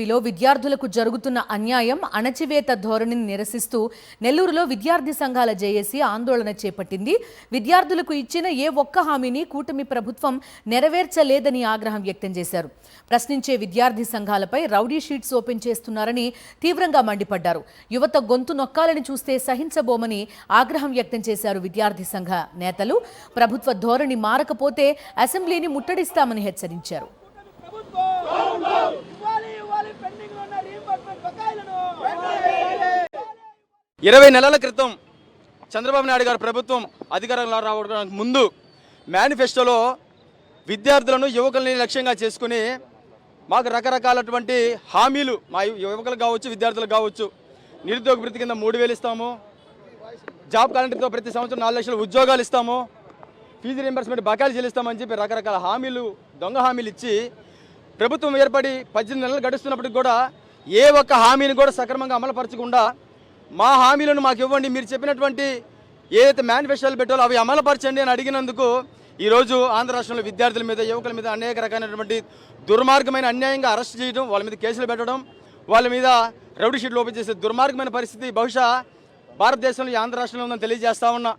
ఏపీలో విద్యార్థులకు జరుగుతున్న అన్యాయం, అణచివేత ధోరణిని నిరసిస్తూ నెల్లూరులో విద్యార్థి సంఘాల జేఏసీ ఆందోళన చేపట్టింది. విద్యార్థులకు ఇచ్చిన ఏ ఒక్క హామీని కూటమి ప్రభుత్వం నెరవేర్చలేదని ఆగ్రహం వ్యక్తం చేశారు. ప్రశ్నించే విద్యార్థి సంఘాలపై రౌడీ షీట్స్ ఓపెన్ చేస్తున్నారని తీవ్రంగా మండిపడ్డారు. యువత గొంతు నొక్కాలని చూస్తే సహించబోమని ఆగ్రహం వ్యక్తం చేశారు విద్యార్థి సంఘ నేతలు. ప్రభుత్వ ధోరణి మారకపోతే అసెంబ్లీని ముట్టడిస్తామని హెచ్చరించారు. 20 నెలల క్రితం చంద్రబాబు నాయుడు గారి ప్రభుత్వం అధికారంలో రావడానికి ముందు మేనిఫెస్టోలో విద్యార్థులను యువకుల్ని లక్ష్యంగా చేసుకుని మాకు రకరకాలటువంటి హామీలు మా యువకులకు కావచ్చు, విద్యార్థులకు కావచ్చు, నిరుద్యోగ వృత్తి కింద 3,000 ఇస్తాము, జాబ్ క్యాలెండర్తో ప్రతి సంవత్సరం 4 లక్షల ఉద్యోగాలు ఇస్తాము, ఫీజు రీంబర్స్మెంట్ బకాయిలు చెల్లిస్తామని చెప్పి రకరకాల హామీలు, దొంగ హామీలు ఇచ్చి ప్రభుత్వం ఏర్పడి 18 నెలలు గడుస్తున్నప్పటికి కూడా ఏ ఒక్క హామీని కూడా సక్రమంగా అమలుపరచకుండా మా హామీలను మాకు ఇవ్వండి, మీరు చెప్పినటువంటి ఏదైతే మేనిఫెస్టోలు పెట్టాలో అవి అమలుపరచండి అని అడిగినందుకు ఈరోజు ఆంధ్ర రాష్ట్రంలో విద్యార్థుల మీద, యువకుల మీద అనేక రకమైనటువంటి దుర్మార్గమైన అన్యాయంగా అరెస్ట్ చేయడం, వాళ్ళ మీద కేసులు పెట్టడం, వాళ్ళ మీద రౌడీ షీట్లు ఓపెన్ చేసే దుర్మార్గమైన పరిస్థితి బహుశా భారతదేశంలో ఆంధ్ర రాష్ట్రంలో ఉందని తెలియజేస్తా ఉన్నా.